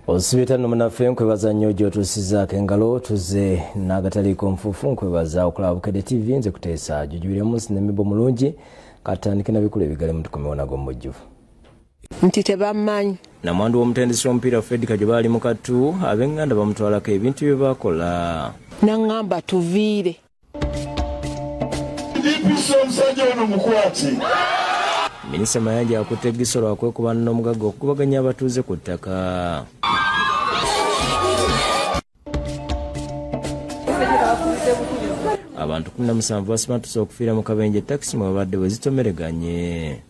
Osibita nomunafe nkwebaza nnyo gy'otuusizaako engalo tuze n'agataliiko nfuufu nkwebaza okulaba Bukedde TV nze kuteesa jujubira munsi n'emibbo mulungi katandike na bikulu ebigale mu tukomewo nago mujjuvu. Nti tebammanyi. Namwandu w'omutendesi w'omupiira Fred Kajoba ali mu katu ab'enganda bamutwalako ebintu bye bakola. Naŋŋamba tuviire. Minisita Mayanja akutte Gisolo akwekubana n'omugagga okukubaganya abatuuze ku ttaka. Abantu 17 basimatuse okufiira mu kabenje takisi mwe babadde bwe zitomereganye.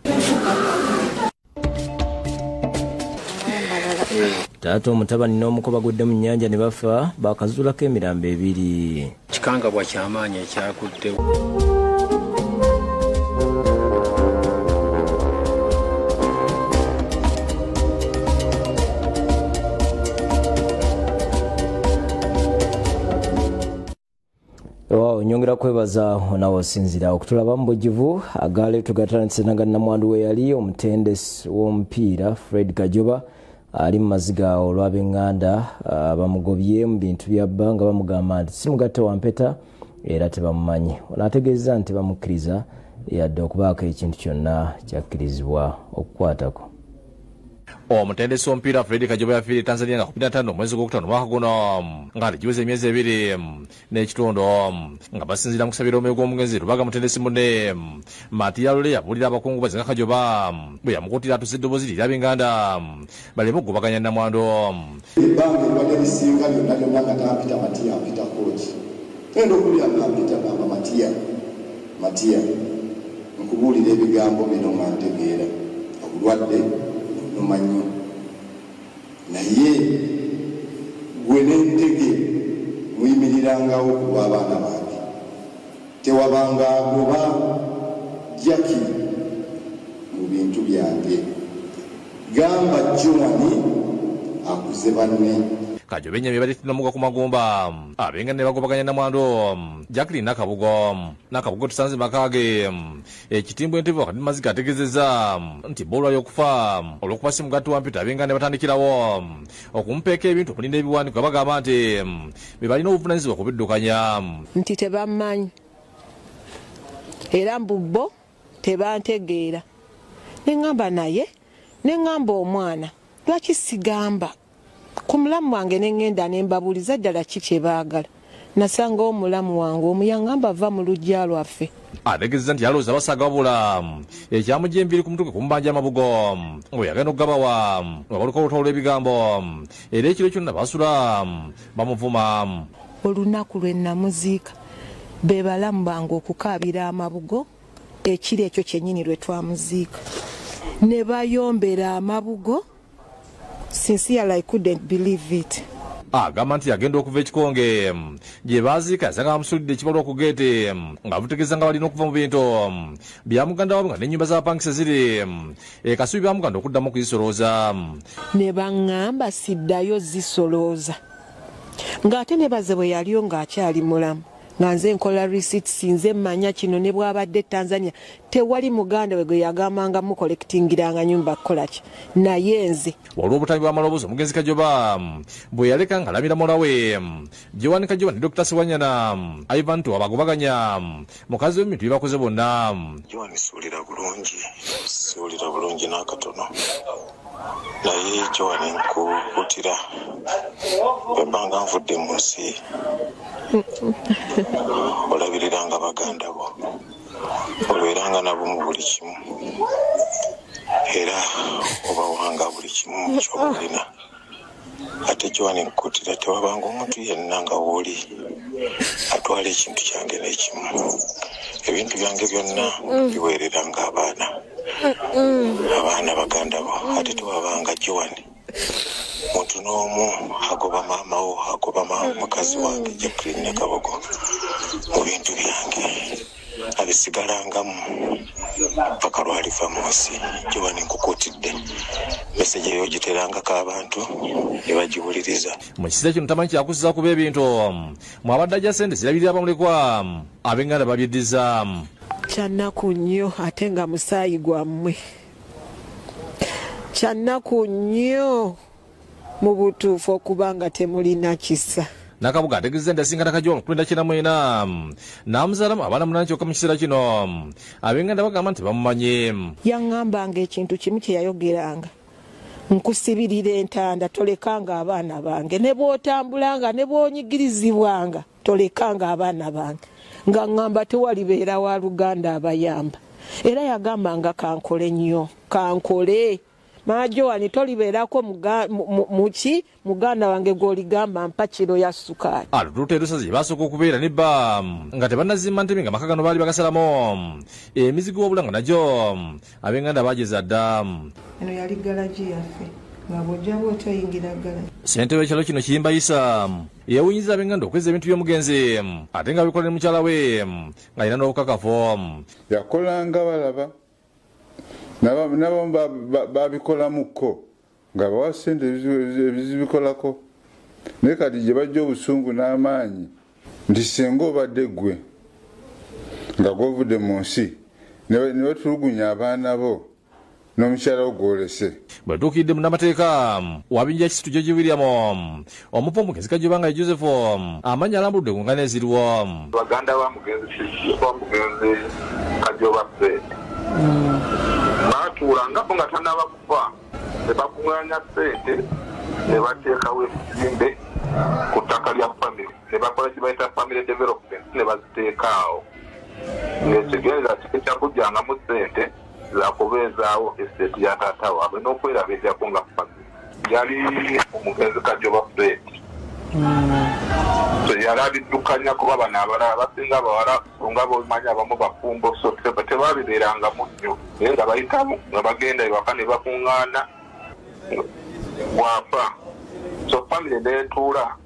Taata omutabani n'omukoba gudde mu nnyanja ne bafa bakazuulako emirambo ebiri. Kikangabwa ky'amaanyi ekyakutte. Nyongera kwebaza onawo osinzira okutulaba mu bujjuvu agaale tugatandise namwandu we yali omutendesi w'omupiira Fred Kajoba ali mu maziga olw'ab'enganda bamugobye mu bintu bya bbanga bamugamba nti si mugatte wampeta era tebamumanyi. Ono ategeeza nti bamukkiriza yadde okubaako ekintu kyonna kyakkirizibwa okukwatako. Omutendesi w'omupiira Fred Kajoba yafiire Tanzania nga 15 mwezi gw'okutaano mwaka guno nga ligiweze emyezi ebiri n'ekitundu nga basinziira mu kusabira omwoyo gw'omugenzi Lubaga mutendesi munne Matiya Lule yabuulira abakungu bazinga Kajoba bwe yamukuutira atuuse eddoboozi liri ab'enganda baleme okugobaganya nnamwandu. Ebbanga ebbanga erisinga lyonna lyonna nga tampita Matiya ampita kooki tenda okulya ngampita gamba Matiya nkubuulira ebigambo bino nga ntegeera obulwadde nomanyi naye gwe n'entege muyimirirangawo kuba abaana bange tewabanga agoba jaki mu bintu byange gamba Joani akuze banne. Kajoba ennyami bali n'omuga ku magumba ab'enganda ne bagobaganya nnamwandu Jacqueline Nakabugo tusanze makage ekitimbwe entivo wakati maziga ategeezezza nti bboolwa y'okufa olw'okuba si mugatte wampita ab'enganda batandikirawo okumupeeka ebintu okulinda ebiwandiiko bagamba nti be balina obuvunaanyizibwa okubiddukanya. Nti tebammanyi era mbubbo tebantegeera neŋŋamba naye neŋŋamba omwana lwaki sigamba ku mulamu wange neŋŋenda ne mbabuuliza ddala ki kye baagala nasanga omulamu wange omuyangamba ava mu luggya lwaffe. Ategeezezza nti yalowooza basaaga wabula ekyamugya enviiri ku mutwe kumubanja amabugo ng'oyagenda okugabawa nga baluka olutalo lw'ebigambo era ekiro kyonna basula bamuvuma. Olunaku lwe namuziika be balamu bange okukaabira amabugo ekiro ekyo kyennyini lwe twamuziika ne bayombera amabugo. Sincerely, I couldn't believe it. Agamba nti yagenda okuva ekikonge gye baaziika yasanga bamusulidde ekibalwa ku geete nga butegeeza nga balina okuva mu bintu bya muganda waabwe nga n'ennyumba z'apangisa ziri ekasubi bya muganda okuddamu okuzisolooza. Ne baŋŋamba siddayo zisolooza ng'ate ne baze bwe yaliyo ng'akyali mulamu nga nze nkola receipts nze mmanya kino ne bw'abadde Tanzania tewali muganda we gwe yagambanga mukolektingiranga nyumba kukolaki naye nze olw'obutambi bw'amaloboozi omugenzi Kajoba bwe yaleka ng'alamira mola we Joani Kajoba ne Dr. Sewanyana Ivan to abagobaganya mukazi w'ebintu bye bakoze bonna. Joani siwulira bulungi n'akatono naye Joani nkukuutira bwembanga nvudde mu nsi olabiriranga baganda bo olweranga nabo mu buli kimu era obawanga buli kimu ky'obalina ate Joani nkukuutira tewabanga omuntu yenna nga wooli atwala ekintu kyange n'ekimu ebintu byange byonna biweereranga abaana baganda bo ate tewabanga Joani muntu n'omu agoba maama wo agoba mukazi wange Jacqueline Nakabugo mu bintu byange abisigalangamu paka lwaliva mu nsi. Joani nkukuutidde meseje eyo giterangako abantu ne bagiwuliriza. Mu kiseera kino tamanyi kyakusiza kuba ebintu mwabadde ajja ssente zirabirira bamulekwa ab'enganda babyeddiza. Kyannaku nnyo ate nga musaayi gwammwe. Kyannaku nnyo mu butuufu okuba nga temulina kisa. Nakabuga ategeeza nti asinga Kajoba mukulenda kinamwena n'amuzaalamu abaana munana kyokka mu kiseera kino ab'enganda bagamba nti bamumanyi. Yaŋŋambanga ekintu kimu kye yayogeranga, nkusibirira entanda tolekanga abaana bange, ne bw'otambulanga ne bw'onyigirizibwanga tolekanga abaana bange, nga ŋŋamba tewalibeera wa Luganda abayamba. Era yagambanga kankole nnyo, kankole Majoani tolibeerako muki muganda wange gw'oligamba mpa kiro ya ssukaali. Alutute lusazi basooka okubeera nebba nga tebannazimba ntebe nga maka gano baali bagasalamu emizigo wabula nga nagyo ab'enganda baageza dda. Eno yali galaji yaffe nga bw'ojja bw'otoyingira galaji. Ssentebe w'ekyalo kino Kiyimbayisa yewunyiza ab'enganda okweza ebintu by'omugenzi ate nga bikolera mukyala we nga alina n'obukakafu. Yakolanga balaba nabo babikolamuko nga bawa ssente ebizibikolako naye kati gye bajja obusungu n'amaanyi nti singa obadde ggwe nga gw'ovudde mu nsi ne batulugunya abaana bo n'omukyala wo gw'olese. Bwe tuukidde munnamateeka wabinja Kisitu George William omupa omugenzi Kajoba nga Joseph amannya alambuludde ku ngano eziriwo. Baganda ba mugenzi Kajoba Maturanga nga tanaba kufa ne bakuŋŋaanya ssente ne bateekawo ebizimbe ku ttaka lya family ne bakola kye bayita family development ne baziteekaawo ng'ekigenza kyakujjangamu ssente zakubeezaawo estate ya taata waabwe n'okwerabirako nga family yali omugenzi Kajoba Fred. So yali abiddukanya kuba bano abalala basinga abawala nga b'omanyi abamu bafumbo so tebabibeerangamu nnyo naye nga bayitamu nga bagenda ewaka ne bakuŋŋaana wafa. So family neetuula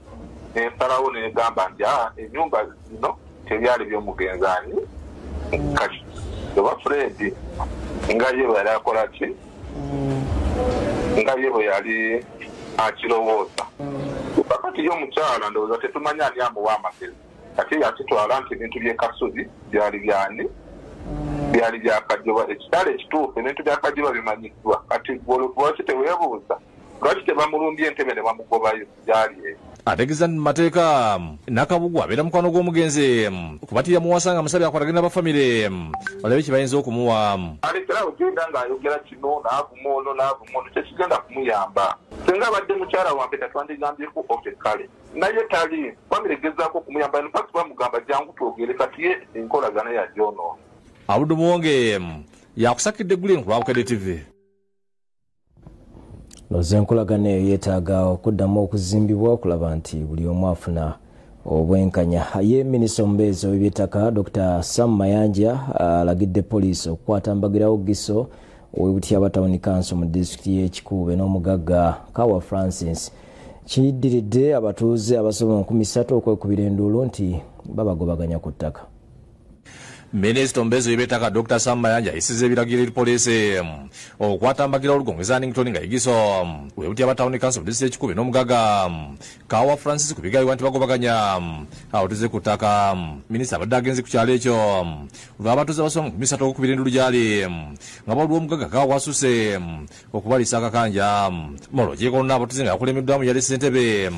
n'ensalawo n'egamba nti ennyumba zino tebyali by'omugenzi ani Kajoba Fred nga ye bwe yali akola ki nga ye bwe yali akirowooza. Kakati y'omukyala ndowooza tetumanya ani amuwa amagezi kati yakitwala nti ebintu by'e Kasubi byali byani byali bya Kajoba. Ekitala ekituufu ebintu bya Kajoba bimanyiddwa kati lwaki teweebuuza lwaki tebamulumbye entebe ne bamugobayo gyali eyo. Ategeeza nti mu mateeka Nakabugu abeera mukwano gw'omugenzi kubatira muwasa nga musabye akwatagane n'abafamire balabe kye bayinza okumuwa. Alekera ogenda ng'ayogera kino n'avuma ono kyekigenda kumuyamba. Singa abadde mukyala wange tatwandigambyeko kale naye tali famire gezaako okumuyamba npaki bamugamba jangu twogere kati ye enkolagana yajoono. Abuddu Muwonge yakusakidde eggulire ku Lwabukedde TV. Noze enkolagana eyo yeetaaga okuddamu okuzimbibwa okulaba nti buli omu afuna obwenkanya. Ye minisita omubeezi w'eby'ettaka Dr. Sam Mayanja alagidde poliisi okukwata mbagirawo Giso ow'Ebutya Town Council mu disitulikiti y'e Kikuube n'omugagga Kawa Francis kiyiddiridde abatuuze abasoba 300 okwekubira enduulu nti babagobaganya ku ttaka. Minisita omubeezi w'eby'ettaka Dr. Sam Mayanja ayisizza ebiragiro eri poliisi okukwata mbagirawo Lugongo Nington nga Egiso w'Ebutya Town Council mu disitulikiti y'e Kikuube n'omugagga Kawa Francis ku bigayibwa nti bagobaganya abatuuze ku ttaka. Minisita abadde agenze ku kyalo ekyo lw'abatuuze abasoba 300 okukubira enduulu gyali nga bawulwa omugagga Kawa wasuse okubaliisa akakanja. Mu lukiiko luno abatuuze nga yakulemmeddwamu yali ssentebe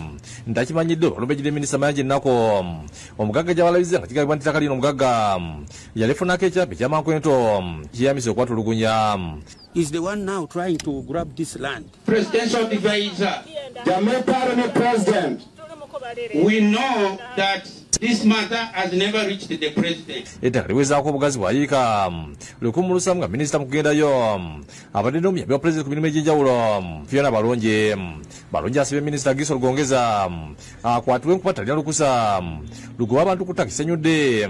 ntakimanyidde olw'obejjidde Minisita Mayanja ennaku omugagga gy'abalabize nga kigayibwa nti ttaka lino omugagga yalifunako ekyapa ekyamankwento kiyamise okwatulugunya. Is the one now trying to grab this land. Presidential advisor, the Parliament President, we know that this matter has never reached the president. Ettaka liwezaako obugazi bwayiika 107 nga minisita mu kugendayo abadde n'omuyambi wa pulezidenti ku mirimu egy'enjawulo Fiona Balonje asibye minisita Giso Lugongeza akwatibwe enkuba talina lukusa lugoba abantu ku ttaka kisenyudde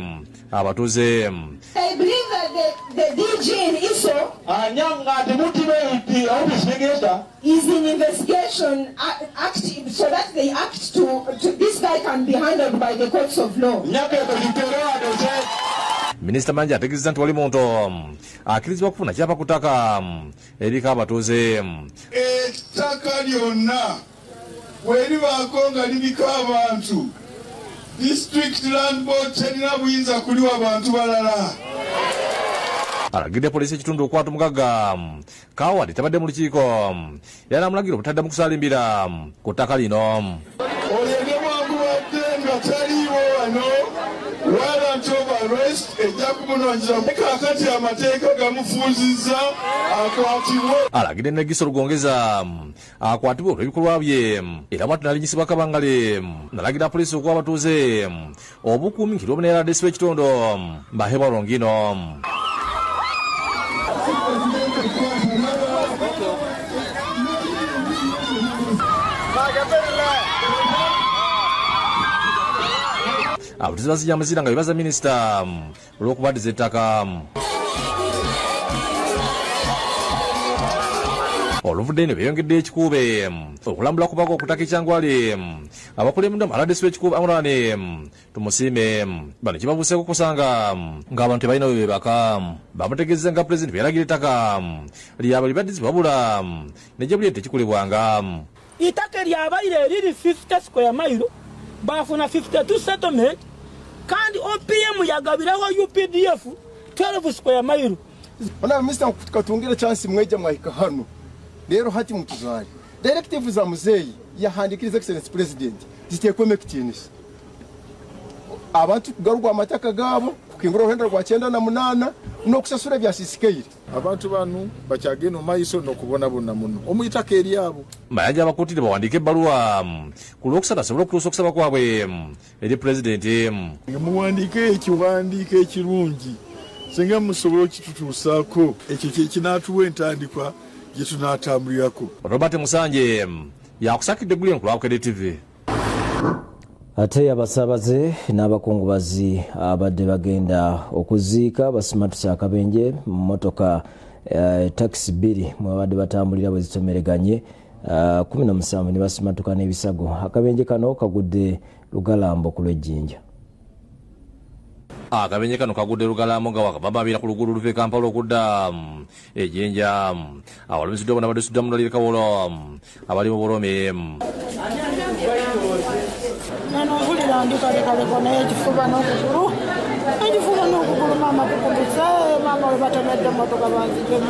abatuuze. I believe that the DG in ISO is in investigation active so that they act to this guy can be handled by the courts of law. Minisita Mayanja ategeezezza nti wali muntu akkirizibwa kufuna kyapa ku ttaka eriko abatuuze. Ettaka lyonna bwe libaako nga liriko abantu District Land Board terina buyinza kuliwa abantu balala. alagidde polisi ekitundu okwata omugagga Kawadi tabadde mu lukiiko era amulagira obutaddamu kusalimbira ku ttaka lino. Oyo ne bwagubadde nga taliiwo wano warrant of arrest ejja kumunoonyeza kakati amateeka gamufuuzizza akwatibwe. Alagidde Negiso Lugongeza akwatibwe olw'ebikolwa bye era bw'ati n'alinyisibwa Kabangale n'alagira polisi okuwa abatuuze obukuumi nkiri obuneera ddesi w'ekitondo Mbahebwa Longino. Abatuuze bazijja muzira nga bebaza minisita olw'okubaddiza ettaka. Oluvudde ne beeyongedde ekikuube okulambula ku bako okutaka ekyangwale abakulembedde amaladesi w'ekikuube Amurane tumusiime bano kibabuuseeko kusanga ng'abantu tebalina we beebaka. Bamutegeezeza nga pulezidenti bwe yalagira ettaka lyaba libaddizibwa wabula ne gye buli tekikolebwanga. Itaka lyabaire eriri 50 square mile bafuna 52 settlement kandi OPM yagabireho UPDF 12 square mile. Ona Mr. Katungire chance mweja mwaika hano lero hati mutuzali directive za muzeyi yahandikiriza excellence president zitekwe mekitinis abantu kugarugwa amataka gabo kukingura ruhenda rwa 98 no kusasura bya sisikeire abantu banu bakyageno maiso no kubona bonna muno omuyitaka eri abo Mayanja abakutire bawandike ebbaluwa ku lwokusatu asobole okutuusa okusaba kwabwe eri pulezidenti. Muwandike ekiwandiiko ekirungi singa musobola okitutuusaako ekyo kyekinatuwa entandikwa gye tunaatambulirako. Robert Musanje yakusakidde eggulu enkulu Bukedde TV. Ate abasaabaze n'abakungubazi abadde bagenda okuziika Basimattusa Akabenje mu mmotoka taxi 2 mwe babadde batambulira bwe zitomereganye 17 ne basimatuka n'ebisago. Akabenje kano kagudde Lugalambo ku lw'Ejjinja. Akabenje kano kagudde Lugalambo nga wakabababira ku luguudo luva e Kampala okudda Ejjinja. Abalumizidde bona badde mu Lwaliro Kawolo abali mu Bulome. Nano mpulira ndikaleko naye ekifuba n'okugulu maama kukubisa maama we batemedde emmotoka banzigemu.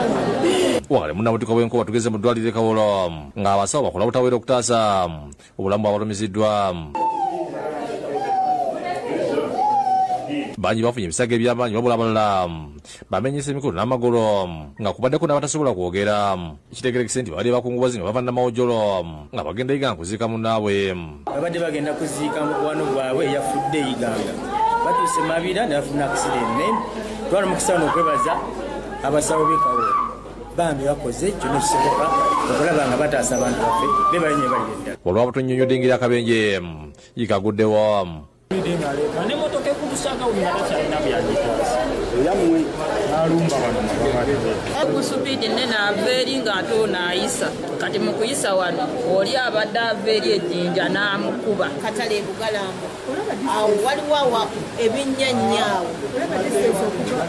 Wakale munnamutuka w'enkuba tugeze mu ddwaliro e Kawolo ng'abasawo bakola butawera okutaasa obulamu bw'abalumiziddwa. Bangi bafunye ebisago eby'amaanyi wabula abalala bamenyesa emikono n'amagulu nga kubaddeko n'abatasobola kwogera. Ekitegerekese nti babadde bakungubazi nga bava Namawojjolo nga bagenda Iganga kuziika munnaabwe. Babadde bagenda kuziika mukwano gwabwe eyafudde Iganga batuuse Mabira ne bafuna akisidenti. Twali mu kisaano okwebaza abasawo b'e Kawolo bambi bakoze kyonna ekisoboka okulaba nga bataasa abantu baffe be balinye bali eddala. Olw'abatonnyonnyoddde engeri Akabenje yikaguddewo. N'emmotoka ekubusaga wulira bakyalina byagitwasa eyamwe n'alumba wano Egusubidi nene ava eri ng'ate ono ayisa kati mu kuyisa wano oli abadde ava eri Ejjinja n'amukuba Katale Bugalambo awo waliwo ebinnyannyawo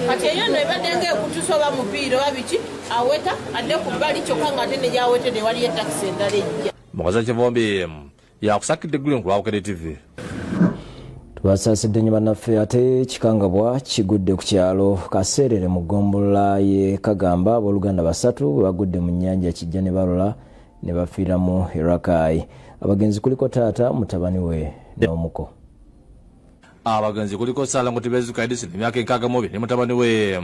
kati eyo no ebadde ng'ekutusoba mupiira oba biki aweta adde ku bbali kyokka ng'ate ne gyawete ne waliyo etakisi endala ejja. Mugaza Kivombi yakusakidde eggulu enkulu Bukedde TV. Basaasidde nnyo bannaffe ate ekikangabwa kigudde ku kyalo Kaseerere mu ggombolola y'e Kagamba abooluganda 3 bagudde mu nnyanja Kijja ne balola ne bafiiramu Rakai. Abagenzi kuliko taata mutabani we n'omuko. Abagenzi kuliko Salangote Bezuka Edison emyaka 62 ne mutabani we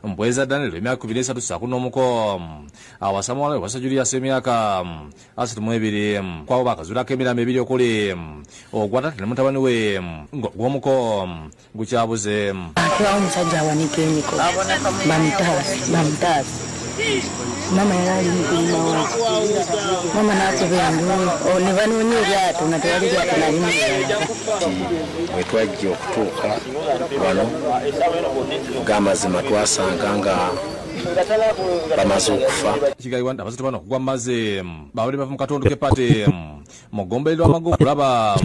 Mbweza Daniel emyaka 23 n'omuko. Abasamwala we Basa Julius emyaka 32 kwabo bakazulako emiramo ebiri okuli ogwata ne mutabani we ng'omuko gukyabuze. Atwa omusajja awanike emiko bamutaasi mama yali mukulima wa mama n'atubendu ne banoonya eryato nga tewali lyato nalimu bwe twajja okutuuka wano g'amazima twasanga nga bamaze okufa. Kigayibwa abazito bano okugwa mu mazzi babadde bava mu katundu k'epate mu ggombolola amago okulaba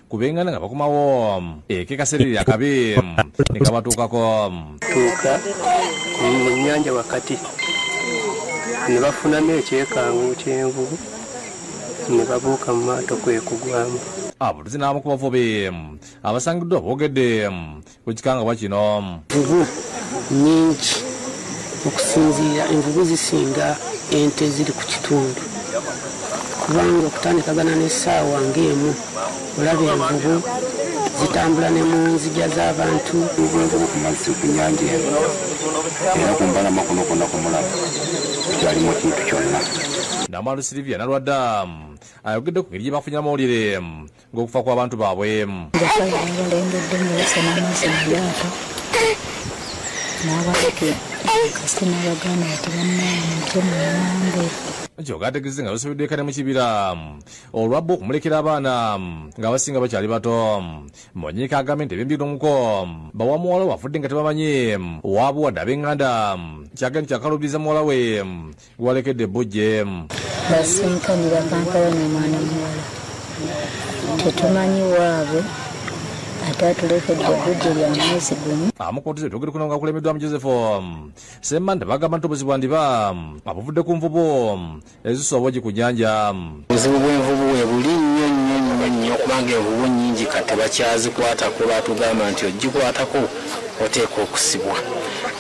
kubengana nga bakomawo Kaseerere akabi ne kabatuukako. Tuuka mu nnyanja wakati ne bafunamu ekyekango ky'envubu ne babuuka mu maato kwekugwamu. Abuluzi n'abamu ku bavubi abasangiddwa boogedde ku kikangabwa kino. Vubu nyingi okusinziira envubu zisinga ente ziri ku kitundu kubanga okutandikagana n'essaawa ng'emu olaba envubu zitambula ne mu nzija z'abantu envubu ku mazzi ku nnyanja era ku mbalama kuno kwonna kumulaba kyalimu kintu kyonna. Namwalo Silivia Nalwadda ayogedde ku ngeri gye bafunye amawulire ng'okufa kw'abantu baabwe. Kyoga ategeeze nga basobedde kane mu kibira olwabba okumulekera abaana nga basinga bakyali bato. Monyiika agambye nti ebimbiromuko bawa muwala wafudde nga tebamanyi waabwe wadde ab'eŋŋanda kyagenda kyakalubiriza muwala we gwalekedde ebbujje. Basinkanira Kampala n'omwana muwala tetumanyi waabwe ate atulekedde ebbujje lya mwezi gumu. Amukooteze twogere kuno nga kulemeddwamu Joseph Semmande bagamba nti obuzibu bwandiba abuvudde ku nvubu ezisobola gi ku nnyanja. Obuzibu bw'envubu bwe buli nnyo kubanga envubu nnyingi kati bakyazikwatako batugamba nti ogikwatako oteeka okusibwa.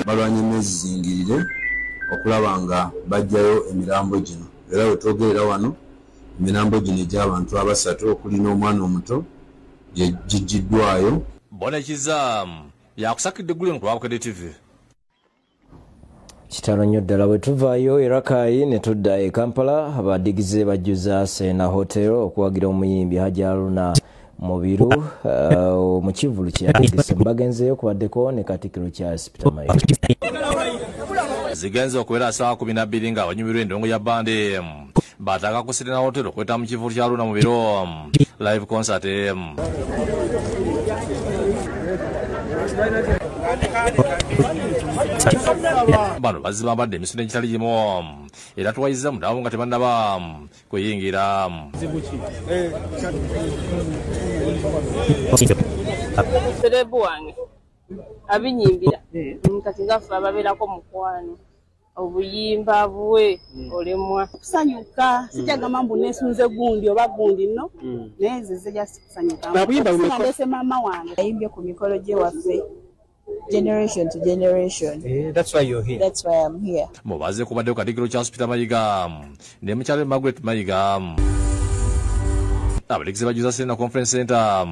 Balwanya emmeezi zingirire okulaba nga bajjayo emirambo gino era we twogerera wano emirambo gino egy'abantu abasatu okuli n'omwana omuto gijiddwayo. Bonekiza yakusakidde eggulire ku Lwabukedde TV. Kitalo nnyo ddala bwe tuvaayo e Rakai ne tudda e Kampala abadigize bajjuza Serena Hotel okuwagira omuyimbi Hajji Haruna Mubiru mu kivulu kye yategese bagenzeyo kubaddeko ne Katikkiro Charles Peter Mayiga. Zigenze okubeera saa 12 nga abanyumirwa endongo ya bande bataka ku Serena Hotel okweta mu kivulu kya Haruna Mubiru live concert. Bano baziba mbadde emisinde egitali gimu era tuwayiza mudamu nga tebannaba kweyingira. Serebu wange abinyimbira kati ngafe ababeerako mukwano obuyimba bwe olemwa kusanyuka sijagamba mbu nesunze gundi oba gundi no naye zize just kusanyuka ndese mama wange ayimbye ku mikolo gye waffe generation to generation. That's why you're here. That's why I'm here. Mubaze kubadde Katikkiro Charles Peter Mayiga ne mukyala Margaret Mayiga abalekize bajuza Serena Conference Center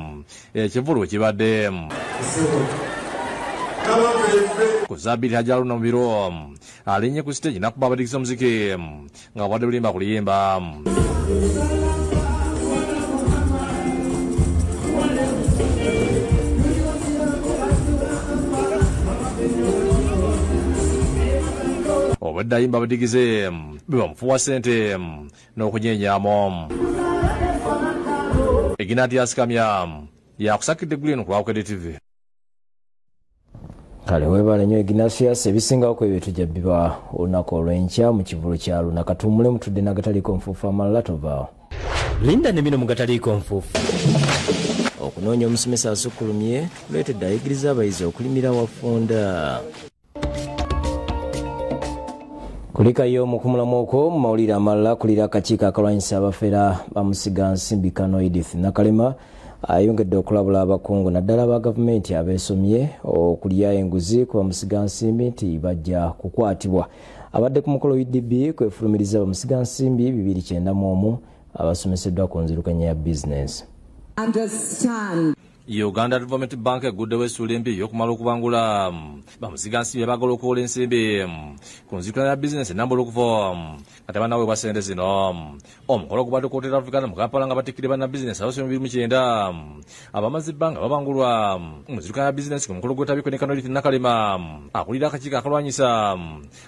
ekivulu kibadde kuzabiri Hajji Haruna Mubiru alinye ku stage nakuba abadigize omuziki nga wadde bulimba kuliyimba. Obadde ayimba abadigize bebamufuwa ssente n'okunyenyaamu. Ignatius Kamya yakusakidde eggulire ku Lwabukedde TV. Kale webale nnyo Ignatius ebisingawo ku ebyo tujja biba olunaku olw'enkya mu kivulu kya Haruna katummule mutudde n'agataliiko nfuufu amalala tovaawo. Linda ne bino mu gataliiko nfuufu. Okunoonya omusomesa asukkulumye kuleetedde ayigiriza abayizi okulimira wafunda. Kulikayo mukumulamu okwo mu mawulire amalala kulira akakiiko akalwanyisa abafeera bamusiga nsimbi Kano Edith Nakalema ayongedde okulabula abakungu naddala ba gavumenti abeesomye okulya enguzi ku bamusiga nsimbi nti bajja kukwatibwa. Abadde ku mukolo UDB kwefulumiriza bamusiga nsimbi 291 abasomeseddwa ku nzirukanya ya bizinesi. Uganda Development Bank eguddewo essuula embi y'okumala okubangula bamusiga nsimbi abaagala okuwola ensimbi ku nzirukanya ya bizinesi enambula okuva nga tebannaweebwa ssente zino. Omukolo gubadde ku Hotel Africana mu Kampala nga batikkire bannabizinesi abasomi 29 abamaze ebbanga babangulwa mu nzirukanya ya bizinesi ku mukolo gwetabyeko ne Kano Edith Nakalema akulira akakiiko akalwanyisa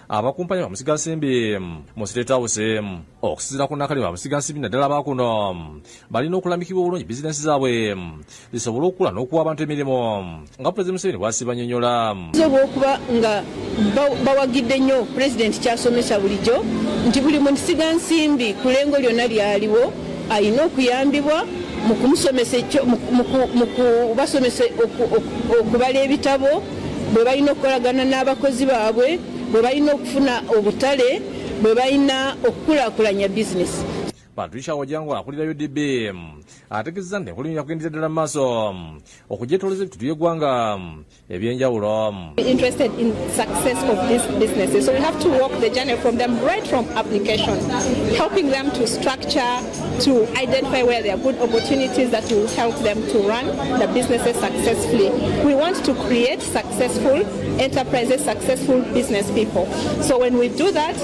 abakumpanya bamusiga nsimbi mu State House. Okusinziira ku Nakalema bamusiga nsimbi naddala abaakuno balina okulambikibwa obulungi bizinesi zaabwe zisobole okula n'okuwa abantu emirimu nga Pulezidenti Museveni bw'asiba nnyonnyola. Olw'okuba nga bawagidde nnyo Pulezidenti kyasomesa bulijjo nti buli musiga nsimbi ku lengo lyonna lyaliwo alina okuyambibwa mu kumusomesa mu kubasomesa okubala ebitabo bwe balina okukolagana n'abakozi baabwe bwe balina okufuna obutale bwe balina okukulaakulanya bizinesi. Patricia Wajangwa akulira UDB ategeeza nti enkulunira kugendera ddala mu maaso okugyetoleza ebintu by'eggwanga ebyenjawulo. Interested in success of these businesses, so we have to walk the journey from them right from application, helping them to structure, to identify where there are good opportunities that will help them to run the businesses successfully. We want to create successful enterprises, successful business people. So when we do that,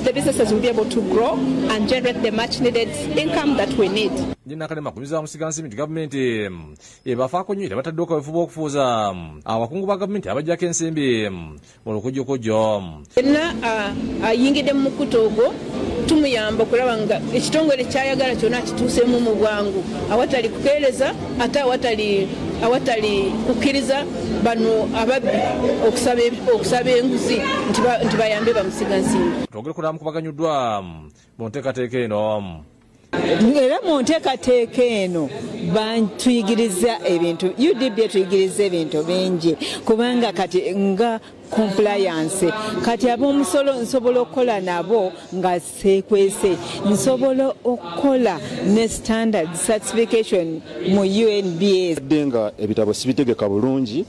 the businesses will be able to grow and generate the much needed income that we need. Jina kalema kumiza musigansi miti gavumenti ebafaako nnyo batadde okawefuba okufuuza abakungu ba gavumenti abajjako ensimbi mu lukujjukujjo. Yenna ayingidde mu mukutu ogwo tumuyamba okulaba nga ekitongole kyayagala kyonna kituuseemu mu bwangu awatali kukeereza ate awatali kukkiriza bano ababbi okusaba enguzi nti bayambe bamusigansimbi. Twogere kulaba mukubaganyuddwa mu nteekateeka eno. Era mu nteekateeka eno bantuyigiriza ebintu UDB tuyigiriza ebintu bingi kubanga kati nga compliance kati ab'omusolo nsobola okukola nabo nga seekwese nsobola okukola ne standard certification mu UNBS nga ebitabo sibitegeka bulungi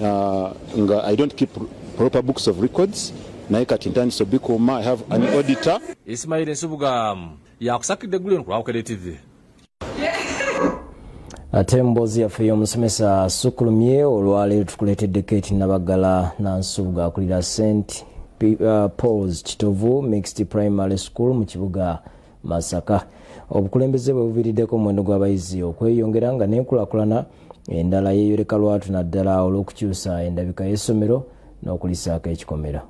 nga I don't keep proper books of records naye kati ntandise obikuuma I have an auditor. Ismail Nsubuga yakusakidde eggulu ku Lwakere TV. Ate mboozi yaffe y'omusomesa sukkulumye olwaleero tukuleetedde Kate Nabagala Nansubuga akulira St. Paul's Kitovu Mixed Primary School mu kibuga Masaka. Obukulembeze bwe buviiriddeko omuwendo gw'abayizi okweyongera nga n'enkulaakulana endala yeeyoleka lwatu naddala olw'okukyusa endabika y'essomero n'okulisaako ekikomera.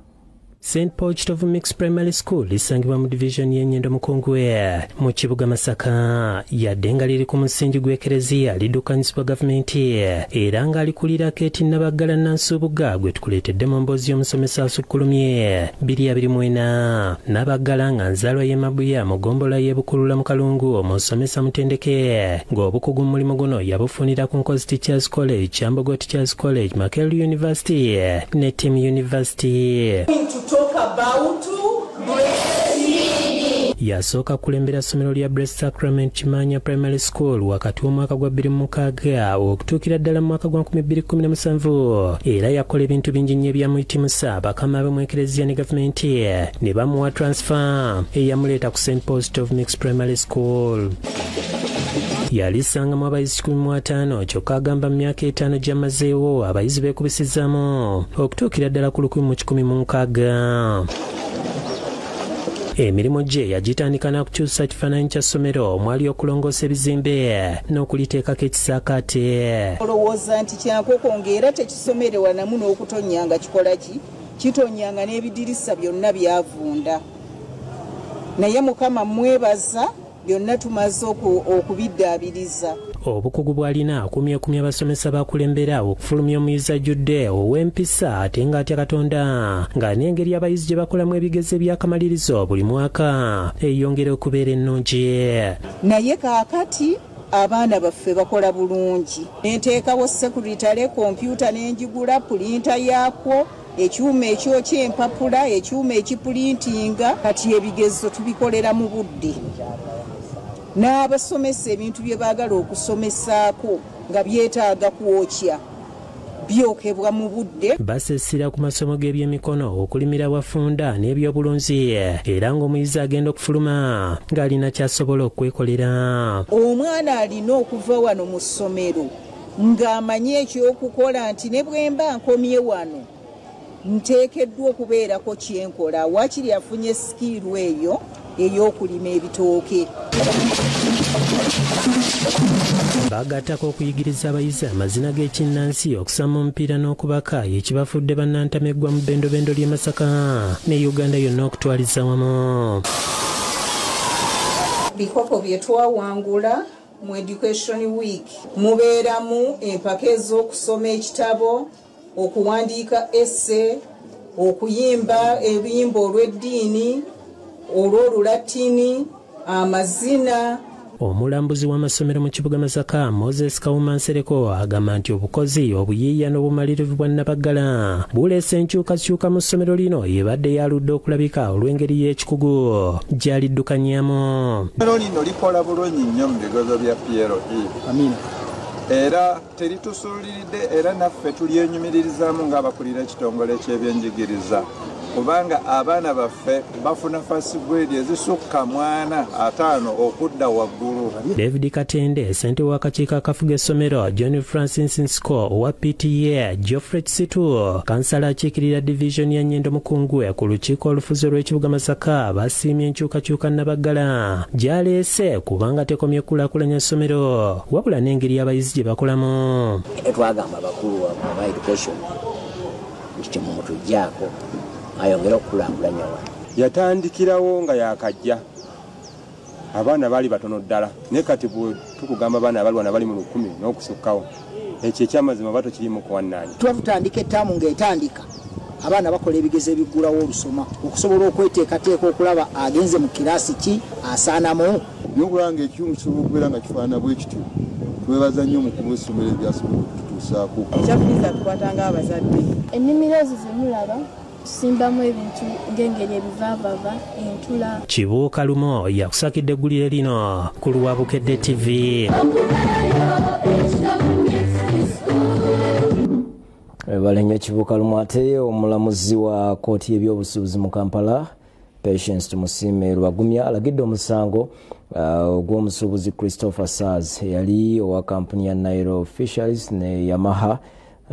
St. Paul Kitovu Mixed Primary School lisangibwa mu division y'Ennyendo Mukongwe mu kibuga Masaka yadde nga liri ku musingi gw'ekereziya liddukanyizibwa gavumenti era nga likulira Kate Nabagala Nansubuga gwe tukuleetedde mu mboozi y'omusomesa asukkulumye 224 Nabagala nga nzaalwa y'e Mabuya mu ggombolola y'e Bukulula mu Kalungu omusomesa mutendeke ng'obukugu mu mulimu guno yabufunira ku Nkozi Teachers College, Kyambogo Teachers College, Makerere University ne Team University. Talk about yasooka kulembera ssomero lya Blessed Sacrament Kimanya Primary School wakati w'omwaka gwa 2006 okutuukira ddala mu mwaka gwa 2017 era yakola ebintu bingi nnyo ebyamuyitimusa bakama be mu ekereziya ne gavumenti ne bamuwa transfer eyamuleeta ku St. Paul's Kitovu Mixed Primary School. Yalisangamu abayizi 15 kyokka agamba mu myaka 5 gy'amazeewo abayizi beekubisizaamu okutuukira ddala ku 116. Emirimu gye yagitandika n'okukyusa kifaananyi kya ssomero omwali okulongoosa ebizimbe n'okuliteekako ekisaakaate. Olowooza nti kyankoko ng'era tekisomerewa namu n'okutonyanga kikola ki kitonyanga n'ebidirisa byonna byavunda naye Mukama mwebaza byonna tumaze okubiddaabiriza. Obukugu bw'alina akumyekumya abasomesa bakulembera okufulumya omuyizi ajjudde ow'empisa ate ng'atya Katonda nga n'engeri abayizi gye bakolamu ebigezo eby'akamalirizo buli mwaka eyongera okubeera ennungi. Naye kaakati abaana baffe bakola bulungi. Nenteekawo sekuritale kompyuta n'enjigula pulinta yaakwo ekyuma ekyokya empapula ekyuma ekipulintinga kati ebigezo tubikolera mu budde. N'abasomesa ebintu bye baagala okusomesaako nga byetaaga kwokya byokebwa mu budde. Basesera ku masomo g'ebyemikono okulimira wafunda n'ebyobulunzi era ng'omuyizi agenda okufuluma ng'alina kyasobola okwekolera. Omwana alina okuva wano mu ssomero ng'amanyi ekyokukola nti ne bwe mba nkomye wano nteekeddwa okubeerako kyenkola waakiri afunye sikiiru eyo ey'okulima ebitooke. Bagattako okuyigiriza abayizi amazina g'ekinnansi okusamba omupiira n'okubaka ekibafudde bannantameggwa mu bbendobendo ly'e Masaka ne Uganda yonna okutwaliza wamu. Bikopo bye twawangula mu Education Week mubeeramu empaka ez'okusoma ekitabo, okuwandiika esse, okuyimba ebiyimba olw'eddiini, olw'Olulatini, amazina Omulambuzi w'amasomero mu kibuga Masaka Moses Kawuma Nsereko agamba nti obukozi obuyiiya n'obumalirivu bwa Nabaggala buleese enkyukakyuka mu ssomero lino ebadde yaludde okulabika olw'engeri y'ekikugu gy'aliddukanyamu. Essomero lino likola bulungi nnyo mu bigezo bya PLE. Amina. Era teritusuuliridde era naffe tulyenyumiririzaamu ng'abakulira ekitongole ky'ebyenjigiriza kubanga abaana baffe bafuna first grade ezisukka 45 okudda waggulu. David Katende ssente w'akakiiko akafuga essomero John Francis Nsiko owa PTA Geoffrey Situ kansala akiikirira division ya Nnyendo Mukungwe ku lukiiko olufuzi olw'ekibuga Masaka basiimye enkyukakyuka Nabaggala gyaleese kubanga tekomye kulaakulanya essomero wabula n'engeri abayizi gye bakolamu. Twagamba abakulu aba education nti temumutujjaako ayongera okukulaakulanya wano. Yatandikirawo nga yakajja abaana baali batono ddala naye kati bwe tukugamba abaana abali wana bali mu 10 n'okusukkawo ekyo ekyamazima bato kirimu kuwannaanya. Tuba tutandika ettaamu ng'etandika abaana bakola ebigezo ebiggulawo olusoma okusobola okweteekateeka okulaba agenze mu kiraasi ki asaanamu. N'okulanga ekimu kisobola okubeera nga kifaanana bwe kityo twebaza nnyo omukulu w'essomero ebyasobola okututuusaako. Ekyafiiza tukwatanga abazadde. Ennimiro ezo zemulaba tusimbamu ebintu ng'engeri ebivaavava entula. Kibuuka Lumo yakusakidde eggulire lino ku Luwabukedde TV. Balenya Kibuuka Lumo ate omulamuzi wa kkooti y'ebyobusuubuzi mu Kampala Patience Tumusiime Lwagumya alagidde omusango gw'omusuubuzi Christopher Saz yali owa kampuni ya Nairo Fisheries ne Yamaha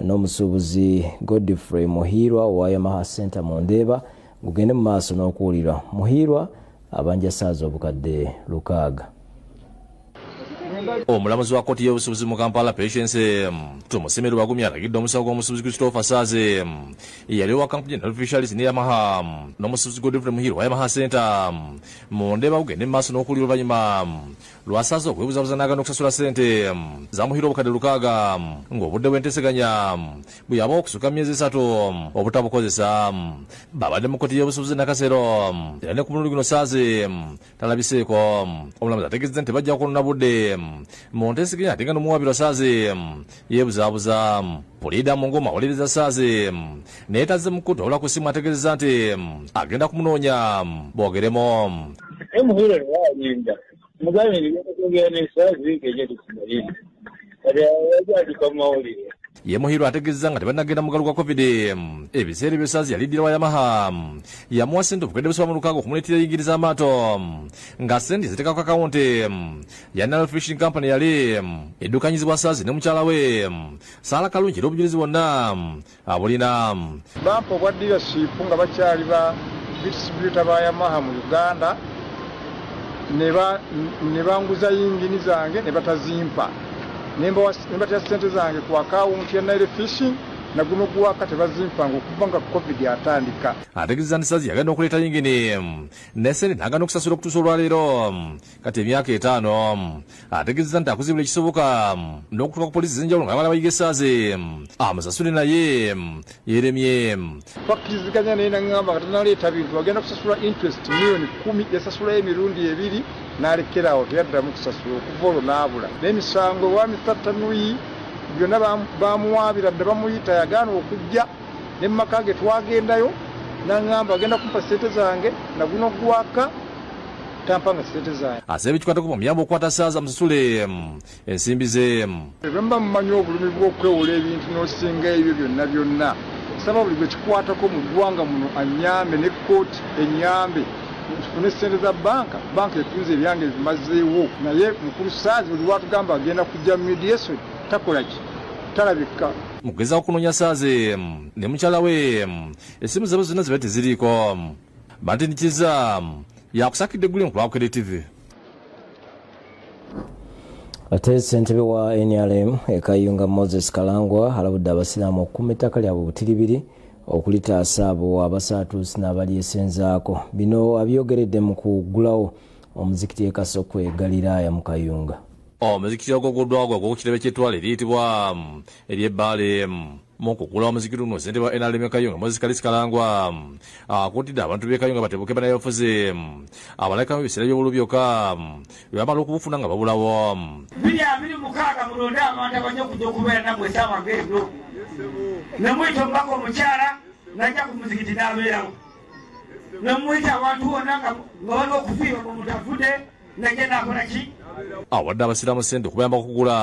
n'omusuubuzi Godfrey Muhirwa owa Yamaha Center mu Ndeeba gugende mu maaso n'okuwulirwa. Muhirwa abanja Saz obukadde 6. Omulamuzi wa kkooti y'obusuubuzi mu Kampala Patience Tumusiime Lwagumya alagidde omusango gw'omusuubuzi Christopher Saz yali owa kampuni ya Nairo Fisheries ne Yamaha n'omusuubuzi Godfrey Muhirwa wa Yamaha Center mu Ndeeba gugende mu maaso n'okuwulirwa oluvannyuma lwa Saz okwebuzabuza n'agaana okusasula ssente za Muhirwa obukadde 6 ng'obudde bw'enteeseganya bwe yaba okusuka myezi 3 obutabukozesa. Babadde mu kkooti y'obusuubuzi Nakasero era ne ku mulundi guno Saz talabiseeko. Omulamuzi ategeezezza nti bajja kukola budde mu nteeseganya ate nga n'omuwabirwa Saz yeebuzaabuza. Puliida Mungoma awuliriza Saz naye tazze mu kkooti wabula ku ssimu ategeezezza nti agenda kumunoonya boogeremu. Muhirwa lwayinja mugabe nibyokuongera n'esaazi ng'ejja tukimalire kati yajandika mu mawulire. Ye Muhirwa ategeezezza nga tebannagenda mu mugalu gwa COVID ebiseera ebyo Saz yaliddira wa Yamaha yamuwa ssente obukadde busaba mu 6 okumuleetera yingiriza amaato nga ssente ziteeka ku akawunti ya Nairo Fishing Company yali eddukanyizibwa Saz ne mukyala we Saala Kalungi era obujulizi bwonna abulina. Bampa obwa dealership nga bakyali ba distributor ba Yamaha mu Uganda ne banguza yingini zange ne batazimpa nembatya ssente zange ku akawunti ya Nairo Fishing naguno guwaka tebazimpanga okuva nga COVID yatandika. Ategeezezza nti Saz yagenda okuleeta yingini n'essente n'agaana okusasula okutuusa olwaleero kati emyaka 5. Ategeezezza nti akuzibula ekisoboka n'okutuuka ku poliisi ez'enjawulo nga bala bayiga Saz amusasule naye yeeremye. Twakiriziganya naye naŋŋamba nga tanaleeta bintu agenda kusasula interest miliyoni 10 yasasulayo emirundi 2 n'alekeraawo teyaddamu kusasula okuva olwo n'abula. N'emisango wa Mr. Tanui byonna bamuwaabira dda bamuyita yagaana okujja ne mu maka ge twagendayo n'aŋŋamba agenda kumpa ssente zange naguno gwaka tampanga ssente zange. Asaba ekikwatako bamuyamba okukwata Saz amusasule ensimbi ze. Bemba mumanyi obulumi bw'okwewola ebintu n'osinga ebyo byonna saba buli gwe kikwatako mu ggwanga muno annyambe ne kkooti ennyambe tufune ssente za banka etunze ebyange bimazeewo naye mukulu Saz buli lwatugamba agenda kujja mediation takola ki talabika. Mu kugezaako okunoonya Saz ne mukyala we essimu zaabwe zonna ziba teziriiko. Bantinikiza yakusakidde eggulire ku Lwabukedde TV. Ate ssentebe wa NRM Kayunga Moses Kalangwa alabudde abasiraamu okukuuma ettaka lyabwe butiribiri okulitaasa abo abasaatuusi n'abalyesenzaako. Bino abyogeredde mu kuggulawo omuzikiti e Kasokwe Galiraaya mu Kayunga. omuzikiti ogogoddwago ogw'ekitebe ky'ettwale eriyitibwa ery'ebbaale mukugula omuzikiti guno ssente wa NRM Kayunga Moses Kalisi Kalangwa akuutidde abantu b'e Kayunga batebuke banayofuze abaleka mu biseera by'obululu byokka bwe bamala okubufuna nga babulawo 26 mulonde abantu abajja okujja okubeera nammwe ekyamagendo nemuyita omubaka omukyala najja ku muzikiti n'abeerawo nemuyita abantu bonna nga balina okufiirwa mu mutafudde najja nakola ki awadde abasiraamu ssente okuyamba okugula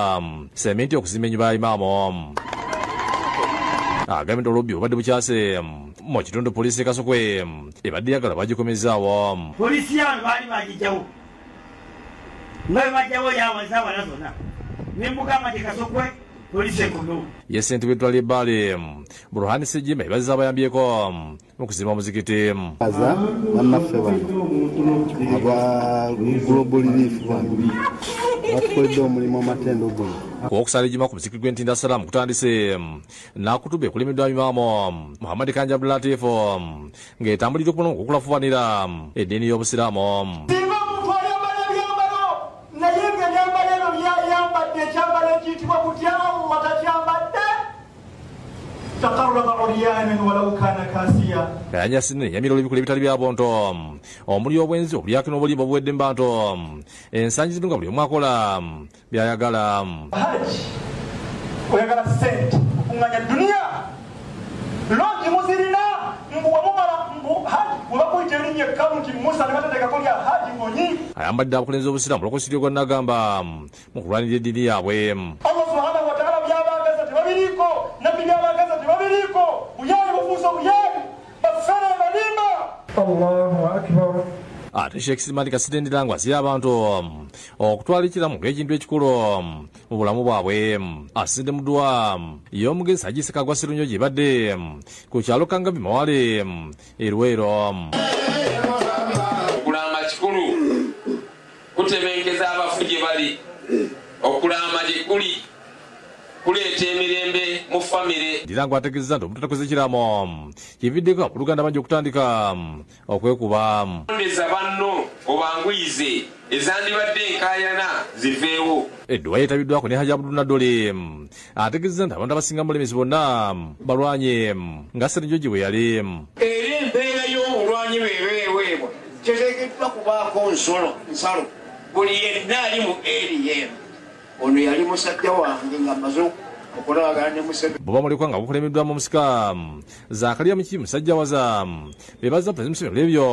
sementi okuzimba ennyumba ya imaamu agambye olubbi obadde bukyase mu kitundu poliisi Kasokwe ebadde yagala bagikomezaawo poliisi yawe baali bagijjawo nga bwe bajjawo yawaza awala zonna nemugamba nti Kasokwe poliisi ekomewo ye ssente w'eddwala ly'ebbaale Burhani Sejjimba ebazza abayambyeko mu kuzimba omuzikiti bannaffe bano aba Global Relief batukoledde omulimu amatendo guno okusala ejjuma ku muzikiti gw'Entinda Salaam kutandise n'akutube kulemeddwa imaamu Muhammad Kanja Abdulatif ng'etambulira okubona okukulafubanira eddiini y'obusiraamu singa omuntu ayambala ebyambalo naye ng'ebyambalo ebyo byayambadde ekyambalo ekiyitibwa kutya watakyambadde takarraba uryanan walau kana kasiya kayanyasine nyamira olw'ebikola ebitali bya bonto omuli obwenzi obulyako n'obulimba obuwedde mu bantu ensangi zino nga buli omu akola byayagala haji oyagala sente okuŋŋanya duniya longi muzirina mbuwamumala mbu haji webakuyita erinnya ekkaunti musa ne batateekako lya haji ngonyi ayambadde abakulembeze b'obusiraamu olw'okosiryo gwa nagamba mu kulwanirira eddiini yaabwe Allah subhanahu wa ta'ala byabagaza tebabiriiko nabbi byabagaza tebabiriiko buyayi bufuusa buyayi baffere balimba Allahu akbar ate Sheikh Silimani Kasitendera ng'asabye abantu okutwala ekiramu ng'ekintu ekikulu mu bulamu bwabwe asinde mu ddwa y'omugenzi Hajji Sekagwa Sserunyo gy'ebadde ku kyalo Kangabi Mawale e Luweero okulamba kikulu kutebenkeza abafu gye bali okulamba gye kuli kuleeta emirembe mu famire ndira ng'ategeeza nti omuntu atakoze ekiramu kividdeko abooluganda bangi okutandika okwekuba ondeza banno obanguyize ezandibadde enkaayana ziveewo edduwa yeetabiddwako ne Hajji Abdul Nadole ategeeza nti abantu abasinga mulemesi bonna balwanye nga Sserunyo gye bwe yali era embeera y'obulwanyi bwebeeweebwa teteekeddwa kubaako nsalo buli yenna ali mu ADM ono yali musajja wange nga maze okulabagana ne Museveni bwoba mulekwa nga bukulemeddwamu omusika Zakariya Muki musajja waza bebaza Pulezidenti Museveni olw'ebyo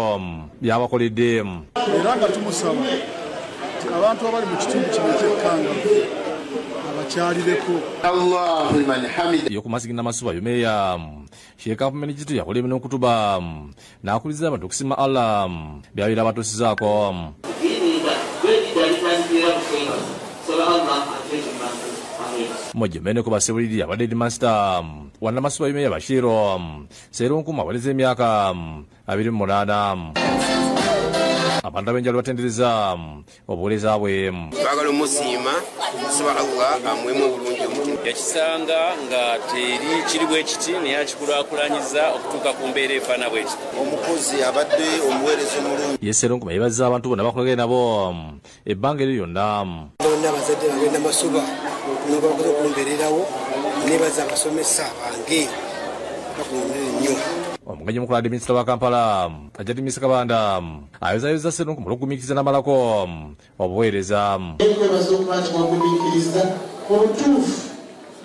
byabakoledde era nga tumusaba abantu abali mu kitundu kino ekyekkanga abakyalireko Allahu liman hamida yokumasigina masuba yomeya Sheikh Ahmed Kitu yakoleme n'okutuba n'akubiriza abantu okusima Allah byabira batuusizaako mujemene ku basebuliri abadde Headmaster wannamasuba yumeya Bashiro Serunkuma awaleza emyaka 28 abantu ab'enjawulo batendereza obuweereza bwe twagala omusiima nsaba Allah amwemu obulungi omutima yakisanga nga teri kiri bwe kiti naye akikulaakulanyiza okutuuka ku mbeera efaana bwe kiti omukozi abadde omuweereza omulungi Serunkuma yeebaza abantu bonna bakolagane nabo ebbanga eryo lyonna bonna abazadde bagenda masuba nga bakoze okumbeererawo nebaza abasomesa bange bakulondera nnyo omugenyi mukulu adde minisita wa Kampala Hajjati Misa Kabanda ayozayoza Serunkuma olw'okugumiikiriza n'amalako obuweereza ekwebaza okuba nti wagumiikiriza obutuufu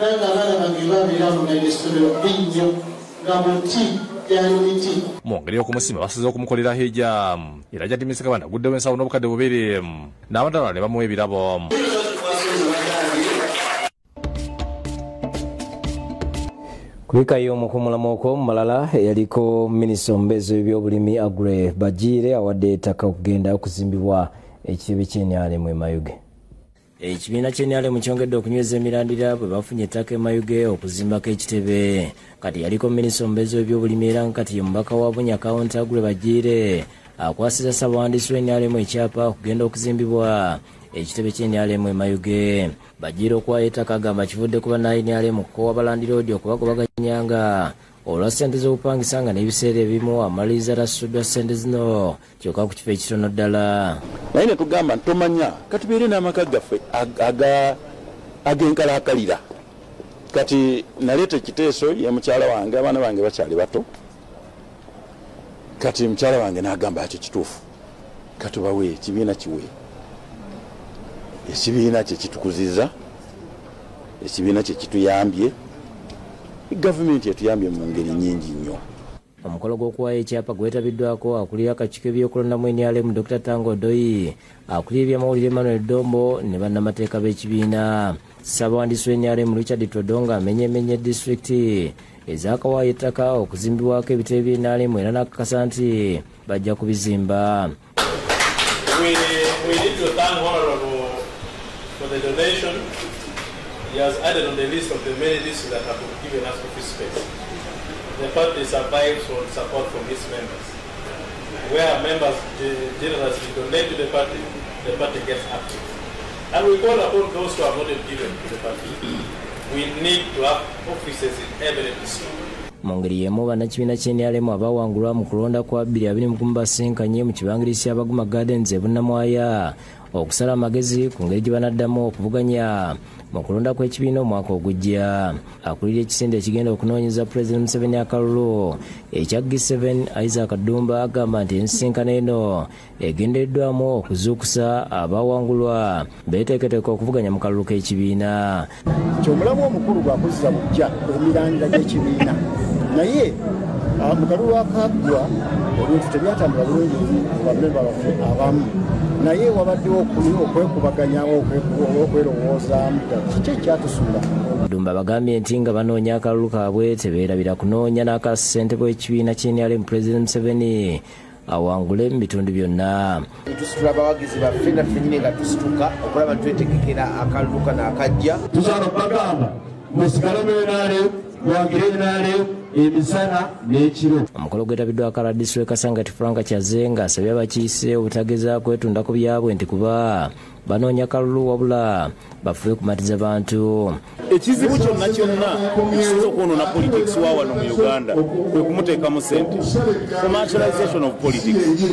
nange abaana bange babeera mulanda essomero ennyo nga muti gyali miti mu ngeri y'okumusima basaze okumukolera hijja era Hajjati Misa Kabanda aguddewo ensawo n'obukadde bubiri n'abantu abalala ne bamuwa ebirabo Kwikayo mukumulamuko malala yaliko minisita omubeezi w'ebyobulimi Agre Bagiire awadde ettaka okugenda okuzimbibwa ekitebe ky'eNRM e Mayuge. Ekibiina ky'eNRM kyongedde okunyweza emirandira bwe bafunye ettaka e Mayuge okuzimbako ekitebe. Kati yaliko minisita omubeezi w'ebyobulimi era kati ye mubaka wa Bunya County Agre Bagiire akwasiza ssaabawandiisi w'eNRM ekyapa okugenda okuzimbibwa ekitebe ky'eNRM e Mayuge. Bagiire okuwaayo ettaka agamba kivudde ku banna NRM okukowa abalandira odi okubagobaganyanga olwa ssente z'obupangisa nga n'ebiseera ebimu amaliriza tasuddwa ssente zino kyokka ku kifo ekitono ddala. Naye ne tugamba ntomanya katubeere n'amaka gaffe ag'enkalaakalira. Kati naleeta ekiteeso ye mukyala wange, abaana bange bakyali bato. Kati mukyala wange n'agamba ekyo kituufu. Katubawe ekibiina kiwe. Ekibiina kye kitukuziza. Ekibiina kye kituyambye. Gavumenti yatuyambye mu ngeri nnyingi nnyo. Omukolo gw'okuwaayo ekyapa gwetabiddwako akulira akakiiko ebyokulondamu NRM Dr. Tango Doi, akulira ebyamawulire Emmanuel Dombo ne bannamateeka b'ekibiina. Ssaabawandiisi w'NRM Richard Todonga amenyeemenye disitulikiti ezaakawaayo ettaka okuzimbibwako ebitebe by'NRM era n'akakasa nti bajja kubizimba. We need to thank Honorable for the donation. He has added on the list of the many lists that have been given us office space. The party survives on support from its members. Where members generously donate to the party gets active. And we call upon those who have not been given to the party. We need to have offices in every district. Mu ngeri y'emu bannakibiina ky'NRM abaawangulwa mu kulonda kwa 2020 basinkanye mu kibangirizi Abaguma Gardens e Bunnamwaya okusala amagezi ku ngeri gye banaddamu okuvuganya mu kulonda kw'ekibiina omwaka ogujja. Akulira ekisinde ekigenda okunoonyeza President Museveni akalulu ekya G7 Isaac Dumba agamba nti ensinkano eno egendeddwamu okuzuukusa abaawangulwa beeteeketeeka okuvuganya mu kalulu k'ekibiina. Kyomulamu omukulu gwakuzza bujja emirandira gy'ekibiina naye mu kalulu akaggwa ebintu tebyatambula bulungi bamemba baffe abamu naye wabaddewo okwekubaganyawo okwerowoozamu kiki ekyatusula. Dumba bagambye nti nga banoonya akalulu kaabwe tebeerabira kunoonya n'akasente bw'ekibiina ky'NRM President Museveni awangule mu bitundu byonna. Tusitula abawagizi baffe naffe nyine nga tusituka okulaba twetegekera akalulu kano akajja. Tusobola okubagamba musigale NRM mwangire NRM emisana n'ekiro. Omukolo gwetabiddwa akala disitulikiti Kasangati Frank Kyaze ng'asabye abakiise obutageza kwetunda ku byabwe nti kuba banoonya kalulu wabula bafube kumatiza bantu. Ekizibu kyonna ekisobola okwonoona politics wa wano mu Uganda kwe kumuteekamu ssente. Commercialization of politics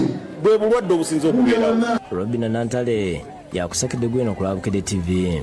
bwe bulwadde obusinza okubeerawo. Robina Nantale yakusakidde gweno ku Laabukedde TV.